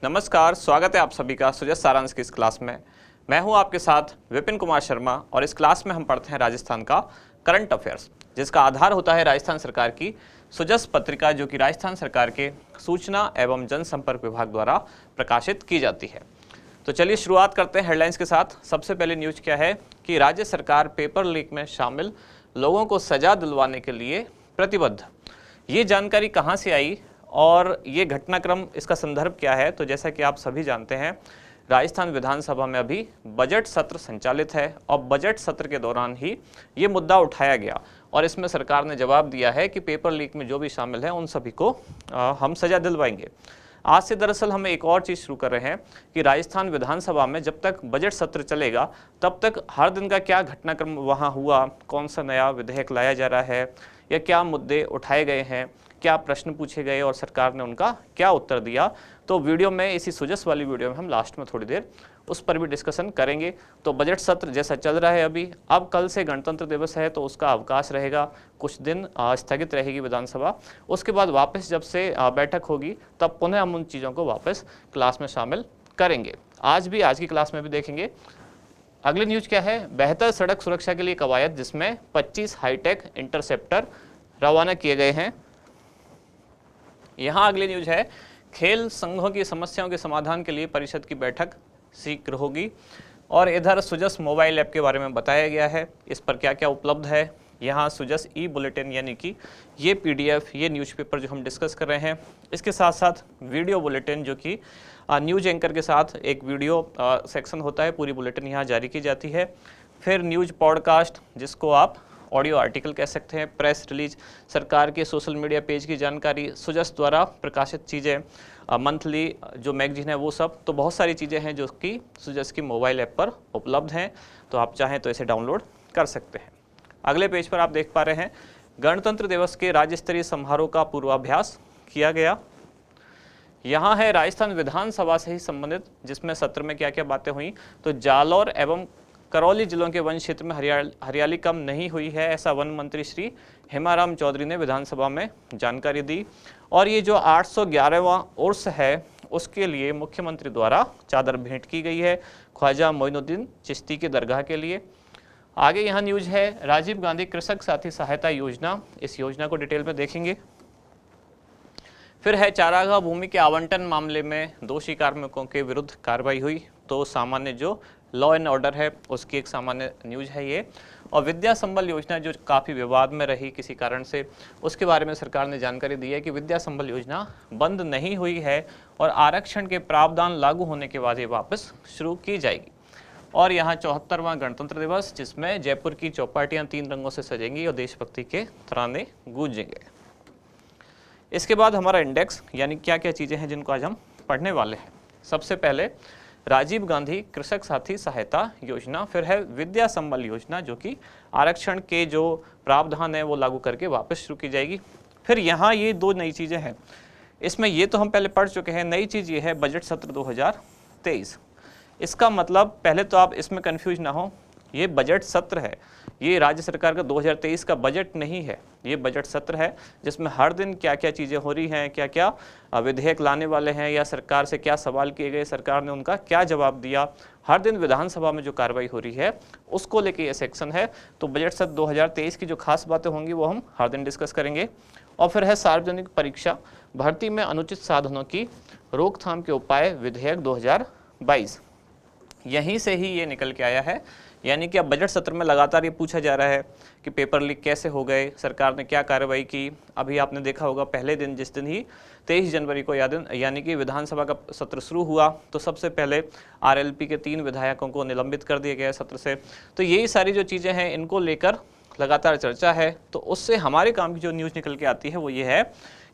नमस्कार, स्वागत है आप सभी का सुजस सारांश की इस क्लास में। मैं हूं आपके साथ विपिन कुमार शर्मा और इस क्लास में हम पढ़ते हैं राजस्थान का करंट अफेयर्स, जिसका आधार होता है राजस्थान सरकार की सुजस पत्रिका, जो कि राजस्थान सरकार के सूचना एवं जनसंपर्क विभाग द्वारा प्रकाशित की जाती है। तो चलिए शुरुआत करते हैं हेडलाइंस के साथ। सबसे पहले न्यूज क्या है कि राज्य सरकार पेपर लीक में शामिल लोगों को सजा दिलवाने के लिए प्रतिबद्ध। ये जानकारी कहाँ से आई और ये घटनाक्रम, इसका संदर्भ क्या है? तो जैसा कि आप सभी जानते हैं, राजस्थान विधानसभा में अभी बजट सत्र संचालित है और बजट सत्र के दौरान ही ये मुद्दा उठाया गया और इसमें सरकार ने जवाब दिया है कि पेपर लीक में जो भी शामिल हैं उन सभी को हम सजा दिलवाएंगे। आज से दरअसल हम एक और चीज़ शुरू कर रहे हैं कि राजस्थान विधानसभा में जब तक बजट सत्र चलेगा तब तक हर दिन का क्या घटनाक्रम वहाँ हुआ, कौन सा नया विधेयक लाया जा रहा है या क्या मुद्दे उठाए गए हैं, क्या प्रश्न पूछे गए और सरकार ने उनका क्या उत्तर दिया, तो वीडियो में, इसी सुजस वाली वीडियो में हम लास्ट में थोड़ी देर उस पर भी डिस्कशन करेंगे। तो बजट सत्र जैसा चल रहा है अभी, अब कल से गणतंत्र दिवस है तो उसका अवकाश रहेगा, कुछ दिन स्थगित रहेगी विधानसभा। उसके बाद वापस जब से बैठक होगी तब पुनः हम उन चीज़ों को वापस क्लास में शामिल करेंगे। आज की क्लास में भी देखेंगे। अगली न्यूज क्या है? बेहतर सड़क सुरक्षा के लिए कवायद, जिसमें 25 हाईटेक इंटरसेप्टर रवाना किए गए हैं। यहाँ अगली न्यूज है, खेल संघों की समस्याओं के समाधान के लिए परिषद की बैठक शीघ्र होगी। और इधर सुजस मोबाइल ऐप के बारे में बताया गया है, इस पर क्या क्या उपलब्ध है। यहाँ सुजस ई बुलेटिन यानी कि ये PDF, ये न्यूज़पेपर जो हम डिस्कस कर रहे हैं, इसके साथ साथ वीडियो बुलेटिन जो कि न्यूज एंकर के साथ एक वीडियो सेक्शन होता है, पूरी बुलेटिन यहाँ जारी की जाती है। फिर न्यूज पॉडकास्ट, जिसको आप ऑडियो आर्टिकल कह सकते हैं, प्रेस रिलीज, सरकार के सोशल मीडिया पेज की जानकारी, सुजस द्वारा प्रकाशित चीज़ें, मंथली जो मैगजीन है वो सब, तो बहुत सारी चीज़ें हैं जो कि सुजस की मोबाइल ऐप पर उपलब्ध हैं। तो आप चाहें तो इसे डाउनलोड कर सकते हैं। अगले पेज पर आप देख पा रहे हैं, गणतंत्र दिवस के राज्य स्तरीय समारोह का पूर्वाभ्यास किया गया। यहाँ है राजस्थान विधानसभा से ही संबंधित, जिसमें सत्र में क्या क्या बातें हुई। तो जालौर एवं करौली जिलों के वन क्षेत्र में हरियाली कम नहीं हुई है, ऐसा वन मंत्री श्री हेमाराम चौधरी ने विधानसभा में जानकारी दी। और ये जो 811वां उर्स है उसके लिए मुख्यमंत्री द्वारा चादर भेंट की गई है ख्वाजा मोइनुद्दीन चिश्ती की दरगाह के लिए। आगे यहाँ न्यूज है, राजीव गांधी कृषक साथी सहायता योजना, इस योजना को डिटेल में देखेंगे। फिर है चारागाह भूमि के आवंटन मामले में दोषी कार्मिकों के विरुद्ध कार्रवाई हुई, तो सामान्य जो लॉ एंड ऑर्डर है उसकी एक सामान्य न्यूज है ये। और विद्या संबल योजना जो काफ़ी विवाद में रही किसी कारण से, उसके बारे में सरकार ने जानकारी दी है कि विद्या संबल योजना बंद नहीं हुई है और आरक्षण के प्रावधान लागू होने के बाद ये वापस शुरू की जाएगी। और यहाँ 74वां गणतंत्र दिवस, जिसमें जयपुर की चौपाटियाँ 3 रंगों से सजेंगी और देशभक्ति के तराने गूंजेंगे। इसके बाद हमारा इंडेक्स, यानी क्या क्या चीज़ें हैं जिनको आज हम पढ़ने वाले हैं। सबसे पहले राजीव गांधी कृषक साथी सहायता योजना, फिर है विद्या संबल योजना जो कि आरक्षण के जो प्रावधान है वो लागू करके वापस शुरू की जाएगी। फिर यहाँ ये 2 नई चीज़ें हैं, इसमें ये तो हम पहले पढ़ चुके हैं। नई चीज़ ये है बजट सत्र 2023। इसका मतलब, पहले तो आप इसमें कन्फ्यूज ना हो, ये बजट सत्र है, ये राज्य सरकार का 2023 का बजट नहीं है, ये बजट सत्र है जिसमें हर दिन क्या क्या चीज़ें हो रही हैं, क्या क्या विधेयक लाने वाले हैं या सरकार से क्या सवाल किए गए, सरकार ने उनका क्या जवाब दिया, हर दिन विधानसभा में जो कार्रवाई हो रही है उसको लेके ये सेक्शन है। तो बजट सत्र 2023 की जो खास बातें होंगी वो हम हर दिन डिस्कस करेंगे। और फिर है सार्वजनिक परीक्षा भर्ती में अनुचित साधनों की रोकथाम के उपाय विधेयक 2022, यहीं से ही ये निकल के आया है। यानी कि अब बजट सत्र में लगातार ये पूछा जा रहा है कि पेपर लीक कैसे हो गए, सरकार ने क्या कार्रवाई की। अभी आपने देखा होगा पहले दिन, जिस दिन ही 23 जनवरी को यानी कि विधानसभा का सत्र शुरू हुआ, तो सबसे पहले RLP के 3 विधायकों को निलंबित कर दिया गया सत्र से। तो यही सारी जो चीज़ें हैं इनको लेकर लगातार चर्चा है। तो उससे हमारे काम की जो न्यूज़ निकल के आती है वो ये है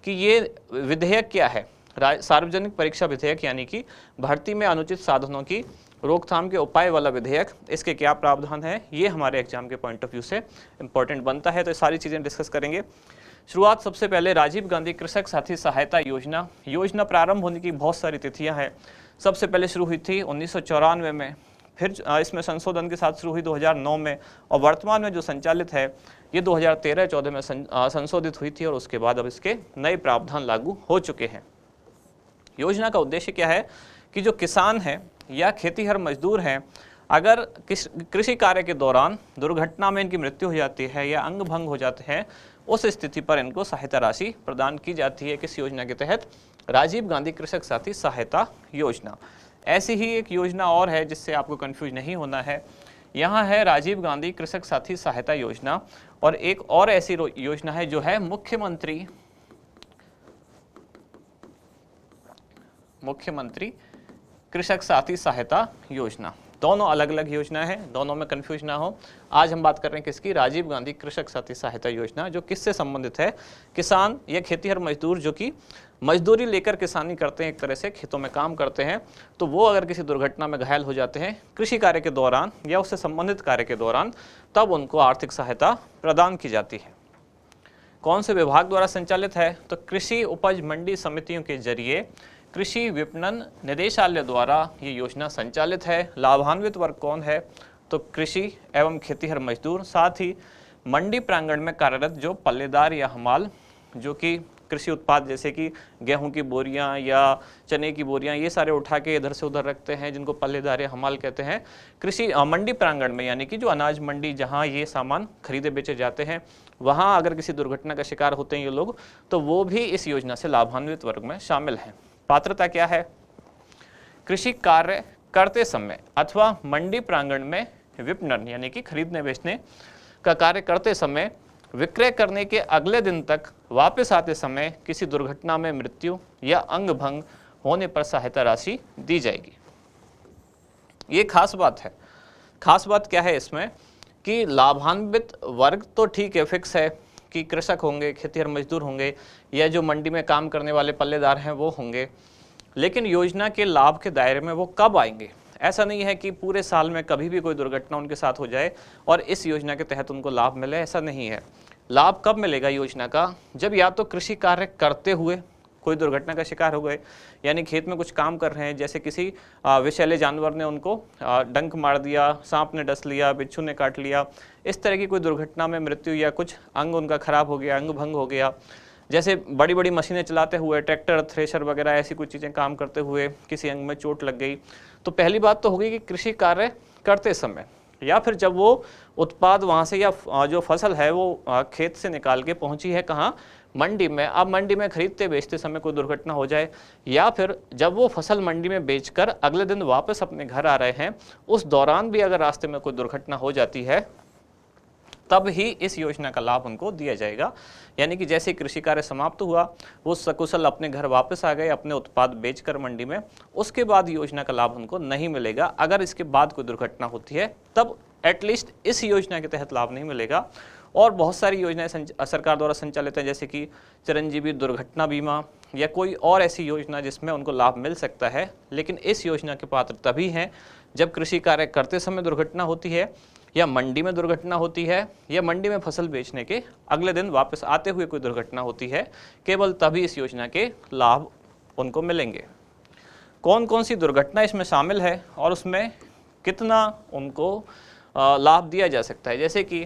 कि ये विधेयक क्या है, सार्वजनिक परीक्षा विधेयक, यानी कि भर्ती में अनुचित साधनों की रोकथाम के उपाय वाला विधेयक, इसके क्या प्रावधान है, ये हमारे एग्जाम के पॉइंट ऑफ व्यू से इंपॉर्टेंट बनता है। तो ये सारी चीज़ें डिस्कस करेंगे। शुरुआत सबसे पहले राजीव गांधी कृषक साथी सहायता योजना प्रारंभ होने की बहुत सारी तिथियां हैं। सबसे पहले शुरू हुई थी 1994 में, फिर इसमें संशोधन के साथ शुरू हुई 2009 में, और वर्तमान में जो संचालित है ये 2013-14 में संशोधित हुई थी और उसके बाद अब इसके नए प्रावधान लागू हो चुके हैं। योजना का उद्देश्य क्या है कि जो किसान है या खेतीहर मजदूर हैं, अगर कृषि कार्य के दौरान दुर्घटना में इनकी मृत्यु हो जाती है या अंग भंग हो जाते हैं, उस स्थिति पर इनको सहायता राशि प्रदान की जाती है। किस योजना के तहत? राजीव गांधी कृषक साथी सहायता योजना। ऐसी ही एक योजना और है जिससे आपको कंफ्यूज नहीं होना है, यहाँ है राजीव गांधी कृषक साथी सहायता योजना, और एक और ऐसी योजना है जो है मुख्यमंत्री कृषक साथी सहायता योजना। दोनों अलग अलग योजना है, दोनों में कंफ्यूज ना हो। आज हम बात कर रहे हैं किसकी? राजीव गांधी कृषक साथी सहायता योजना, जो किससे संबंधित है? किसान या खेतीहर मजदूर जो कि मजदूरी लेकर किसानी करते हैं, एक तरह से खेतों में काम करते हैं, तो वो अगर किसी दुर्घटना में घायल हो जाते हैं कृषि कार्य के दौरान या उससे संबंधित कार्य के दौरान, तब उनको आर्थिक सहायता प्रदान की जाती है। कौन से विभाग द्वारा संचालित है? तो कृषि उपज मंडी समितियों के जरिए कृषि विपणन निदेशालय द्वारा ये योजना संचालित है। लाभान्वित वर्ग कौन है? तो कृषि एवं खेतीहर मजदूर, साथ ही मंडी प्रांगण में कार्यरत जो पल्लेदार या हमाल, जो कि कृषि उत्पाद जैसे कि गेहूं की बोरियां या चने की बोरियां, ये सारे उठा के इधर से उधर रखते हैं, जिनको पल्लेदार या हमाल कहते हैं। कृषि मंडी प्रांगण में, यानी कि जो अनाज मंडी जहां ये सामान खरीदे बेचे जाते हैं, वहां अगर किसी दुर्घटना का शिकार होते हैं ये लोग, तो वो भी इस योजना से लाभान्वित वर्ग में शामिल हैं। पात्रता क्या है? कृषि कार्य करते समय अथवा मंडी प्रांगण में विपणन यानी कि खरीदने बेचने का कार्य करते समय, विक्रय करने के अगले दिन तक वापस आते समय किसी दुर्घटना में मृत्यु या अंग भंग होने पर सहायता राशि दी जाएगी। ये खास बात है। खास बात क्या है इसमें कि लाभान्वित वर्ग तो ठीक है, फिक्स है कि कृषक होंगे, खेतीहर मजदूर होंगे, या जो मंडी में काम करने वाले पल्लेदार हैं वो होंगे, लेकिन योजना के लाभ के दायरे में वो कब आएंगे? ऐसा नहीं है कि पूरे साल में कभी भी कोई दुर्घटना उनके साथ हो जाए और इस योजना के तहत उनको लाभ मिले, ऐसा नहीं है। लाभ कब मिलेगा योजना का? जब या तो कृषि कार्य करते हुए कोई दुर्घटना का शिकार हो गए, यानी खेत में कुछ काम कर रहे हैं, जैसे किसी विषैले जानवर ने उनको डंक मार दिया, सांप ने डस लिया, बिच्छू ने काट लिया, इस तरह की कोई दुर्घटना में मृत्यु या कुछ अंग उनका खराब हो गया, अंग भंग हो गया, जैसे बड़ी बड़ी मशीनें चलाते हुए, ट्रैक्टर, थ्रेशर वगैरह ऐसी कुछ चीज़ें काम करते हुए किसी अंग में चोट लग गई, तो पहली बात तो होगी कि कृषि कार्य करते समय, या फिर जब वो उत्पाद वहाँ से या जो फसल है वो खेत से निकाल के पहुँची है कहाँ? मंडी में। अब मंडी में खरीदते बेचते समय कोई दुर्घटना हो जाए, या फिर जब वो फसल मंडी में बेचकर अगले दिन वापस अपने घर आ रहे हैं, उस दौरान भी अगर रास्ते में कोई दुर्घटना हो जाती है, तब ही इस योजना का लाभ उनको दिया जाएगा। यानी कि जैसे कृषि कार्य समाप्त हुआ, वो सकुशल अपने घर वापस आ गए अपने उत्पाद बेचकर मंडी में, उसके बाद योजना का लाभ उनको नहीं मिलेगा। अगर इसके बाद कोई दुर्घटना होती है तब एटलीस्ट इस योजना के तहत लाभ नहीं मिलेगा। और बहुत सारी योजनाएं सरकार द्वारा संचालित हैं, जैसे कि चिरंजीवी दुर्घटना बीमा या कोई और ऐसी योजना जिसमें उनको लाभ मिल सकता है। लेकिन इस योजना के पात्र तभी हैं जब कृषि कार्य करते समय दुर्घटना होती है, या मंडी में दुर्घटना होती है, या मंडी में फसल बेचने के अगले दिन वापस आते हुए कोई दुर्घटना होती है, केवल तभी इस योजना के लाभ उनको मिलेंगे। कौन कौन सी दुर्घटना इसमें शामिल है और उसमें कितना उनको लाभ दिया जा सकता है? जैसे कि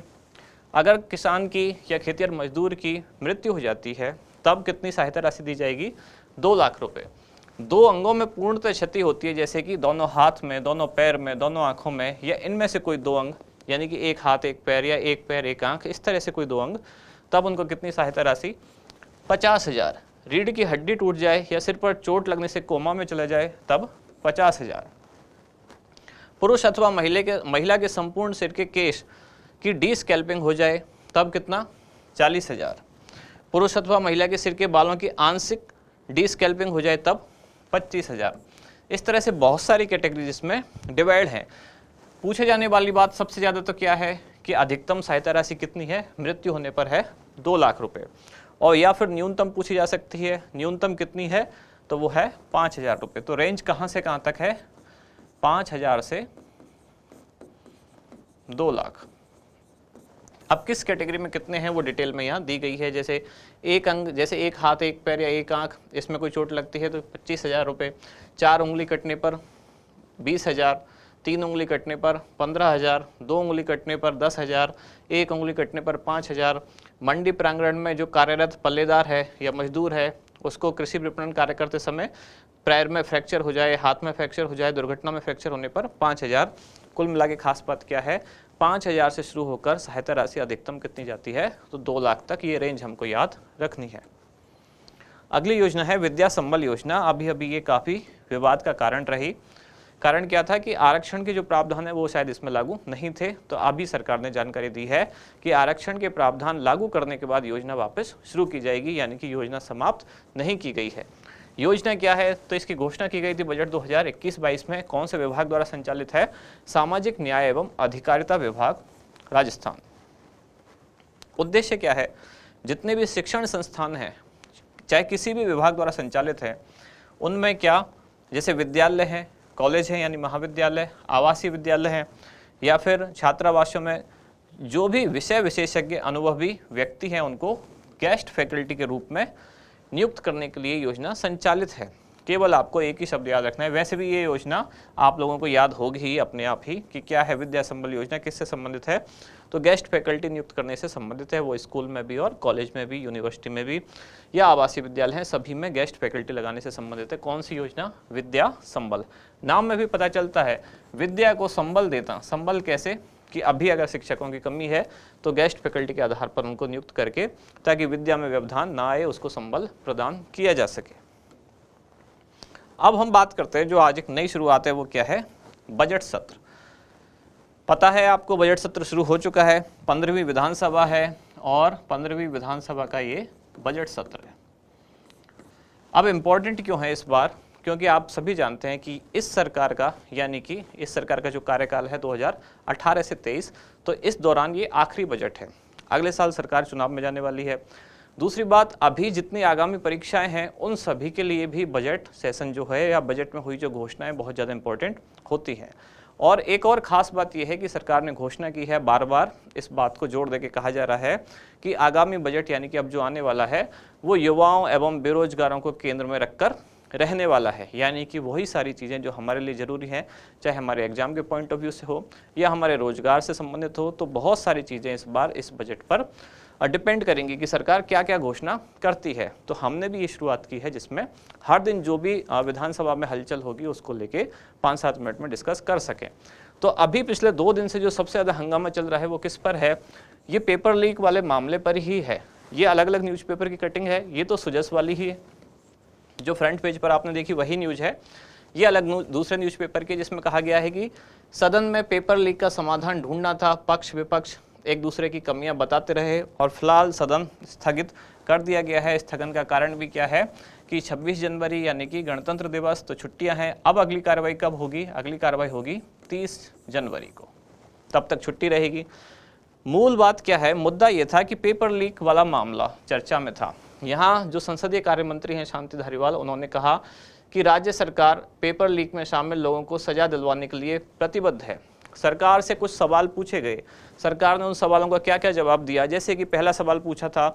अगर किसान की या खेतीहर मजदूर की मृत्यु हो जाती है, तब कितनी सहायता राशि दी जाएगी? 2 लाख रुपए। 2 अंगों में पूर्णतः क्षति होती है, जैसे कि दोनों हाथ में, दोनों पैर में, दोनों आंखों में, या इनमें से कोई 2 अंग, यानी कि एक हाथ एक पैर या एक पैर एक आंख, इस तरह से कोई 2 अंग, तब उनको कितनी सहायता राशि? 50,000। रीढ़ की हड्डी टूट जाए या सिर पर चोट लगने से कोमा में चला जाए, तब 50,000। पुरुष अथवा महिला के संपूर्ण सिर के केश की डी स्कैल्पिंग हो जाए, तब कितना? 40,000। पुरुष अथवा महिला के सिर के बालों की आंशिक डी स्कैल्पिंग हो जाए, तब 25,000। इस तरह से बहुत सारी कैटेगरी जिसमें डिवाइड है। पूछे जाने वाली बात सबसे ज़्यादा तो क्या है कि अधिकतम सहायता राशि कितनी है? मृत्यु होने पर है 2 लाख रुपए, और या फिर न्यूनतम पूछी जा सकती है, न्यूनतम कितनी है? तो वो है 5,000 रुपये। तो रेंज कहाँ से कहाँ तक है? 5,000 से 2 लाख। अब किस कैटेगरी में कितने हैं वो डिटेल में यहाँ दी गई है। जैसे एक अंग, जैसे एक हाथ एक पैर या एक आंख, इसमें कोई चोट लगती है तो 25,000 रुपये। 4 उंगली कटने पर 20,000, 3 उंगली कटने पर 15,000, 2 उंगली कटने पर 10,000, 1 उंगली कटने पर 5,000। मंडी प्रांगण में जो कार्यरत पल्लेदार है या मजदूर है, उसको कृषि विपणन कार्य करते समय पैर में फ्रैक्चर हो जाए, हाथ में फ्रैक्चर हो जाए, दुर्घटना में फ्रैक्चर होने पर 5,000। कुल मिला के खास बात क्या है, 5,000 से शुरू होकर सहायता राशि अधिकतम कितनी जाती है, तो 2 लाख तक। ये रेंज हमको याद रखनी है। अगली योजना है विद्या संबल योजना। अभी ये काफ़ी विवाद का कारण रही। कारण क्या था कि आरक्षण के जो प्रावधान है वो शायद इसमें लागू नहीं थे, तो अभी सरकार ने जानकारी दी है कि आरक्षण के प्रावधान लागू करने के बाद योजना वापस शुरू की जाएगी, यानी कि योजना समाप्त नहीं की गई है। योजना क्या है, तो इसकी घोषणा की गई थी बजट 2021-22 में। कौन से विभाग द्वारा संचालित है, सामाजिक न्याय एवं अधिकारिता विभाग, राजस्थान। उद्देश्य क्या है, जितने भी शिक्षण संस्थान हैं चाहे किसी भी विभाग द्वारा संचालित है, उनमें क्या, जैसे विद्यालय हैं, कॉलेज हैं यानी महाविद्यालय, आवासीय विद्यालय हैं, या फिर छात्रावासों में जो भी विषय विशेषज्ञ अनुभवी व्यक्ति हैं उनको गेस्ट फैकल्टी के रूप में नियुक्त करने के लिए योजना संचालित है। केवल आपको एक ही शब्द याद रखना है। वैसे भी ये योजना आप लोगों को याद होगी ही अपने आप ही कि क्या है विद्या संबल योजना, किससे संबंधित है, तो गेस्ट फैकल्टी नियुक्त करने से संबंधित है। वो स्कूल में भी और कॉलेज में भी, यूनिवर्सिटी में भी या आवासीय विद्यालय हैं, सभी में गेस्ट फैकल्टी लगाने से संबंधित है। कौन सी योजना, विद्या संबल। नाम में भी पता चलता है विद्या को संबल देता। संबल कैसे, कि अभी अगर शिक्षकों की कमी है तो गेस्ट फैकल्टी के आधार पर उनको नियुक्त करके, ताकि विद्या में व्यवधान ना आए, उसको संबल प्रदान किया जा सके। अब हम बात करते हैं जो आज एक नई शुरुआत है, वो क्या है, बजट सत्र। पता है आपको बजट सत्र शुरू हो चुका है, 15वीं विधानसभा है और 15वीं विधानसभा का ये बजट सत्र है। अब इम्पोर्टेंट क्यों है इस बार, क्योंकि आप सभी जानते हैं कि इस सरकार का, यानी कि इस सरकार का जो कार्यकाल है 2018 से 23, तो इस दौरान ये आखिरी बजट है। अगले साल सरकार चुनाव में जाने वाली है। दूसरी बात, अभी जितनी आगामी परीक्षाएं हैं उन सभी के लिए भी बजट सेशन जो है या बजट में हुई जो घोषणाएं बहुत ज़्यादा इंपॉर्टेंट होती हैं। और एक और ख़ास बात यह है कि सरकार ने घोषणा की है, बार बार इस बात को जोर देके कहा जा रहा है कि आगामी बजट यानी कि अब जो आने वाला है वो युवाओं एवं बेरोजगारों को केंद्र में रखकर रहने वाला है। यानी कि वही सारी चीज़ें जो हमारे लिए ज़रूरी हैं, चाहे हमारे एग्जाम के पॉइंट ऑफ व्यू से हो या हमारे रोजगार से संबंधित हो, तो बहुत सारी चीज़ें इस बार इस बजट पर डिपेंड करेंगी कि सरकार क्या क्या घोषणा करती है। तो हमने भी ये शुरुआत की है जिसमें हर दिन जो भी विधानसभा में हलचल होगी उसको लेके 5-7 मिनट में डिस्कस कर सकें। तो अभी पिछले 2 दिन से जो सबसे ज़्यादा हंगामा चल रहा है वो किस पर है, ये पेपर लीक वाले मामले पर ही है। ये अलग अलग न्यूज़पेपर की कटिंग है, ये तो सुजस वाली ही है, जो फ्रंट पेज पर आपने देखी वही न्यूज़ है। ये अलग दूसरे न्यूज़पेपर की जिसमें कहा गया है कि सदन में पेपर लीक का समाधान ढूंढना था, पक्ष विपक्ष एक दूसरे की कमियां बताते रहे और फिलहाल सदन स्थगित कर दिया गया है। स्थगन का कारण भी क्या है कि 26 जनवरी यानी कि गणतंत्र दिवस, तो छुट्टियां हैं। अब अगली कार्रवाई कब होगी, अगली कार्रवाई होगी 30 जनवरी को, तब तक छुट्टी रहेगी। मूल बात क्या है, मुद्दा ये था कि पेपर लीक वाला मामला चर्चा में था। यहाँ जो संसदीय कार्य मंत्री हैं शांति धारीवाल, उन्होंने कहा कि राज्य सरकार पेपर लीक में शामिल लोगों को सजा दिलवाने के लिए प्रतिबद्ध है। सरकार से कुछ सवाल पूछे गए, सरकार ने उन सवालों का क्या क्या जवाब दिया। जैसे कि पहला सवाल पूछा था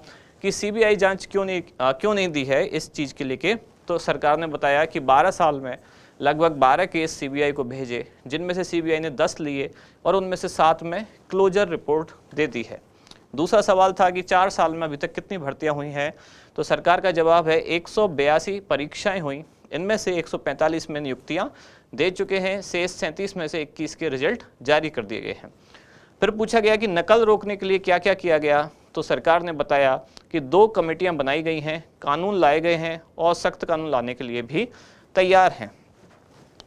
कि सीबीआई जांच क्यों नहीं दी है इस चीज़ के लेके, तो सरकार ने बताया कि 12 साल में लगभग 12 केस सीबीआई को भेजे, जिनमें से सीबीआई ने 10 लिए और उनमें से 7 में क्लोजर रिपोर्ट दे दी है। दूसरा सवाल था कि 4 साल में अभी तक कितनी भर्तियां हुई हैं, तो सरकार का जवाब है 182 परीक्षाएं हुई, इनमें से 145 में नियुक्तियां दे चुके हैं, शेष 37 में से 21 के रिजल्ट जारी कर दिए गए हैं। फिर पूछा गया कि नकल रोकने के लिए क्या क्या किया गया, तो सरकार ने बताया कि 2 कमेटियां बनाई गई हैं, कानून लाए गए हैं और सख्त कानून लाने के लिए भी तैयार हैं।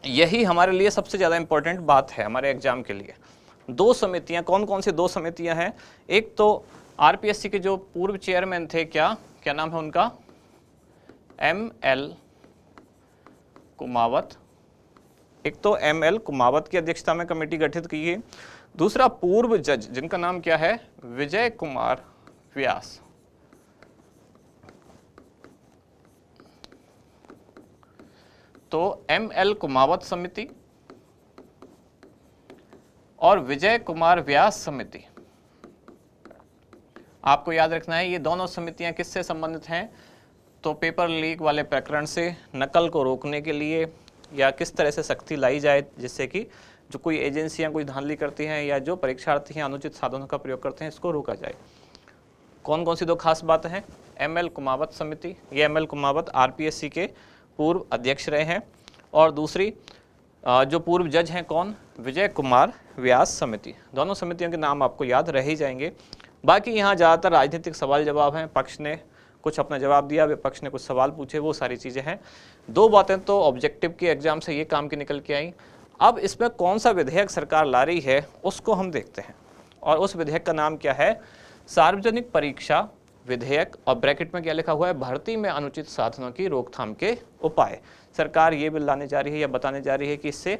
यही हमारे लिए सबसे ज़्यादा इम्पोर्टेंट बात है हमारे एग्जाम के लिए। 2 समितियां, कौन कौन सी 2 समितियां हैं, एक तो आरपीएससी के जो पूर्व चेयरमैन थे, क्या नाम है उनका, ML कुमावत, एक तो ML कुमावत की अध्यक्षता में कमेटी गठित की गई। दूसरा पूर्व जज जिनका नाम क्या है, विजय कुमार व्यास। तो ML कुमावत समिति और विजय कुमार व्यास समिति, आपको याद रखना है ये दोनों समितियां किससे संबंधित हैं, तो पेपर लीक वाले प्रकरण से नकल को रोकने के लिए या किस तरह से सख्ती लाई जाए जिससे कि जो कोई एजेंसियां कोई धांधली करती हैं या जो परीक्षार्थी हैं अनुचित साधनों का प्रयोग करते हैं, इसको रोका जाए। कौन कौन सी 2 खास बातें हैं, ML कुमावत समिति, ये ML कुमावत आरपीएससी के पूर्व अध्यक्ष रहे हैं, और दूसरी जो पूर्व जज हैं कौन, विजय कुमार व्यास समिति। दोनों समितियों के नाम आपको याद रह ही जाएंगे। बाकी यहाँ ज़्यादातर राजनीतिक सवाल जवाब हैं, पक्ष ने कुछ अपना जवाब दिया, विपक्ष ने कुछ सवाल पूछे, वो सारी चीज़ें हैं। दो बातें तो ऑब्जेक्टिव की एग्जाम से ये काम की निकल के आई। अब इसमें कौन सा विधेयक सरकार ला रही है उसको हम देखते हैं, और उस विधेयक का नाम क्या है, सार्वजनिक परीक्षा विधेयक, और ब्रैकेट में क्या लिखा हुआ है, भर्ती में अनुचित साधनों की रोकथाम के उपाय। सरकार ये बिल लाने जा रही है या बताने जा रही है कि इससे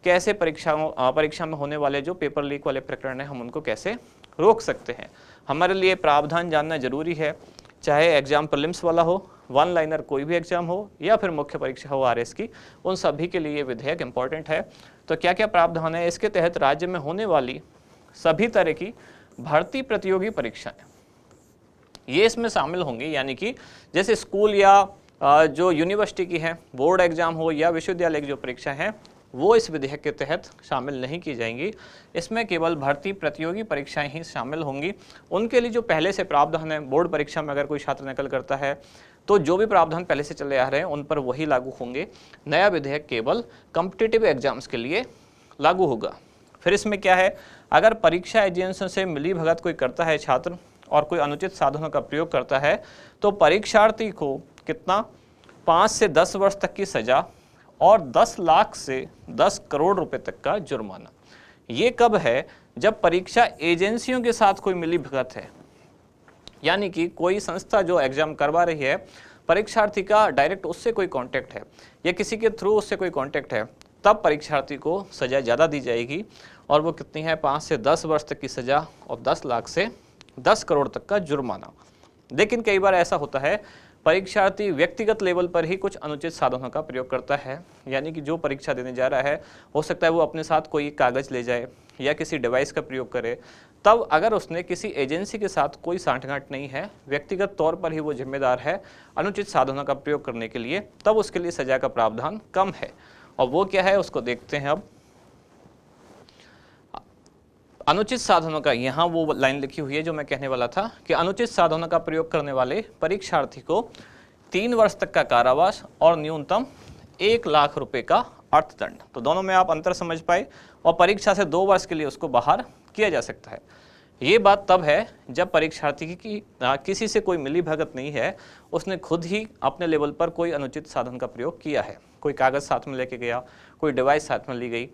कैसे परीक्षा में होने वाले जो पेपर लीक वाले प्रकरण हैं हम उनको कैसे रोक सकते हैं। हमारे लिए प्रावधान जानना जरूरी है, चाहे एग्जाम प्रीलिम्स वाला हो, वन लाइनर कोई भी एग्जाम हो, या फिर मुख्य परीक्षा हो आरएस की, उन सभी के लिए ये विधेयक इंपॉर्टेंट है। तो क्या क्या प्रावधान है इसके तहत, राज्य में होने वाली सभी तरह की भर्ती प्रतियोगी परीक्षाएं ये इसमें शामिल होंगी, यानी कि जैसे स्कूल या जो यूनिवर्सिटी की है बोर्ड एग्जाम हो या विश्वविद्यालय की जो परीक्षा है वो इस विधेयक के तहत शामिल नहीं की जाएंगी। इसमें केवल भर्ती प्रतियोगी परीक्षाएं ही शामिल होंगी। उनके लिए जो पहले से प्रावधान है, बोर्ड परीक्षा में अगर कोई छात्र नकल करता है तो जो भी प्रावधान पहले से चले आ रहे हैं उन पर वही लागू होंगे। नया विधेयक केवल कॉम्पिटिटिव एग्जाम्स के लिए लागू होगा। फिर इसमें क्या है, अगर परीक्षा एजेंसियों से मिली भगत कोई करता है छात्र और कोई अनुचित साधनों का प्रयोग करता है तो परीक्षार्थी को कितना, 5 से 10 वर्ष तक की सजा और 10 लाख से 10 करोड़ रुपए तक का जुर्माना। ये कब है, जब परीक्षा एजेंसियों के साथ कोई मिली भगत है, यानी कि कोई संस्था जो एग्जाम करवा रही है, परीक्षार्थी का डायरेक्ट उससे कोई कांटेक्ट है या किसी के थ्रू उससे कोई कांटेक्ट है, तब परीक्षार्थी को सजा ज़्यादा दी जाएगी, और वो कितनी है, 5 से 10 वर्ष तक की सजा और 10 लाख से 10 करोड़ तक का जुर्माना। लेकिन कई बार ऐसा होता है परीक्षार्थी व्यक्तिगत लेवल पर ही कुछ अनुचित साधनों का प्रयोग करता है, यानी कि जो परीक्षा देने जा रहा है हो सकता है वो अपने साथ कोई कागज़ ले जाए या किसी डिवाइस का प्रयोग करे। तब अगर उसने किसी एजेंसी के साथ कोई सांठगांठ नहीं है, व्यक्तिगत तौर पर ही वो जिम्मेदार है अनुचित साधनों का प्रयोग करने के लिए, तब उसके लिए सजा का प्रावधान कम है। और वो क्या है उसको देखते हैं। अब अनुचित साधनों का, यहाँ वो लाइन लिखी हुई है जो मैं कहने वाला था कि अनुचित साधनों का प्रयोग करने वाले परीक्षार्थी को 3 वर्ष तक का कारावास और न्यूनतम 1 लाख रुपए का अर्थदंड। तो दोनों में आप अंतर समझ पाए, और परीक्षा से 2 वर्ष के लिए उसको बाहर किया जा सकता है। ये बात तब है जब परीक्षार्थी की किसी से कोई मिली भगत नहीं है, उसने खुद ही अपने लेवल पर कोई अनुचित साधन का प्रयोग किया है, कोई कागज़ साथ में लेके गया, कोई डिवाइस साथ में ली गई,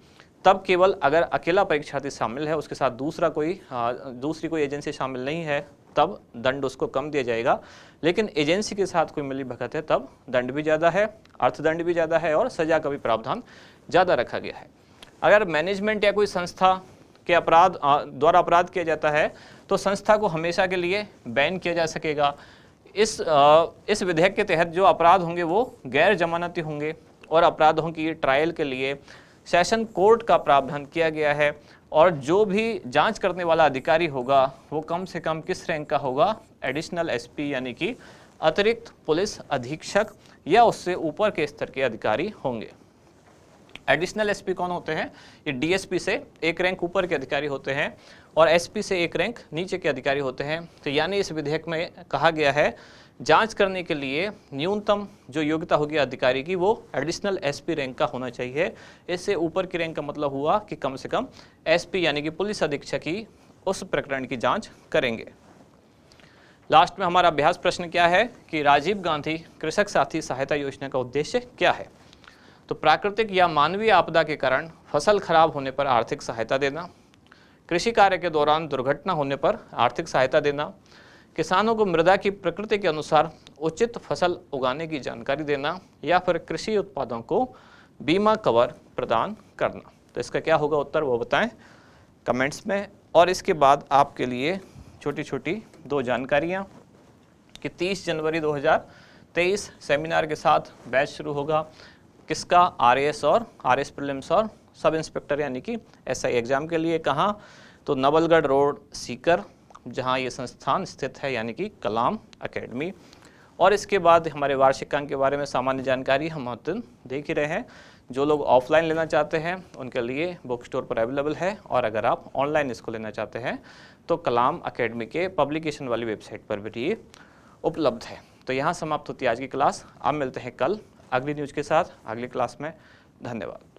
तब केवल अगर अकेला परीक्षार्थी शामिल है, उसके साथ दूसरी कोई एजेंसी शामिल नहीं है, तब दंड उसको कम दिया जाएगा। लेकिन एजेंसी के साथ कोई मिली भगत है तब दंड भी ज़्यादा है, अर्थदंड भी ज़्यादा है, और सजा का भी प्रावधान ज़्यादा रखा गया है। अगर मैनेजमेंट या कोई संस्था के द्वारा अपराध किया जाता है तो संस्था को हमेशा के लिए बैन किया जा सकेगा। इस विधेयक के तहत जो अपराध होंगे वो गैर जमानती होंगे, और अपराधों की ट्रायल के लिए सेशन कोर्ट का प्रावधान किया गया है। और जो भी जांच करने वाला अधिकारी होगा वो कम से कम किस रैंक का होगा, एडिशनल एसपी यानी कि अतिरिक्त पुलिस अधीक्षक या उससे ऊपर के स्तर के अधिकारी होंगे। एडिशनल एसपी कौन होते हैं, ये डीएसपी से एक रैंक ऊपर के अधिकारी होते हैं और एसपी से एक रैंक नीचे के अधिकारी होते हैं। तो यानी इस विधेयक में कहा गया है जांच करने के लिए न्यूनतम जो योग्यता होगी अधिकारी की वो एडिशनल एसपी रैंक का होना चाहिए। इससे ऊपर की रैंक का मतलब हुआ कि कम से कम एसपी यानी कि पुलिस अधीक्षक ही उस प्रकरण की जांच करेंगे। लास्ट में हमारा अभ्यास प्रश्न क्या है कि राजीव गांधी कृषक साथी सहायता योजना का उद्देश्य क्या है। तो प्राकृतिक या मानवीय आपदा के कारण फसल खराब होने पर आर्थिक सहायता देना, कृषि कार्य के दौरान दुर्घटना होने पर आर्थिक सहायता देना, किसानों को मृदा की प्रकृति के अनुसार उचित फसल उगाने की जानकारी देना, या फिर कृषि उत्पादों को बीमा कवर प्रदान करना। तो इसका क्या होगा उत्तर वो बताएं कमेंट्स में। और इसके बाद आपके लिए छोटी छोटी 2 जानकारियाँ कि 30 जनवरी 2023 सेमिनार के साथ बैच शुरू होगा। किसका, आरएएस और आरएस प्रीलिम्स और सब इंस्पेक्टर यानी कि एसआई एग्जाम के लिए। कहाँ, तो नवलगढ़ रोड सीकर, जहाँ ये संस्थान स्थित है यानी कि कलाम एकेडमी। और इसके बाद हमारे वार्षिकांक के बारे में सामान्य जानकारी हम देख ही रहे हैं। जो लोग ऑफलाइन लेना चाहते हैं उनके लिए बुक स्टोर पर अवेलेबल है, और अगर आप ऑनलाइन इसको लेना चाहते हैं तो कलाम एकेडमी के पब्लिकेशन वाली वेबसाइट पर भी ये उपलब्ध है। तो यहाँ समाप्त होती है आज की क्लास। अब मिलते हैं कल अगली न्यूज़ के साथ अगली क्लास में। धन्यवाद।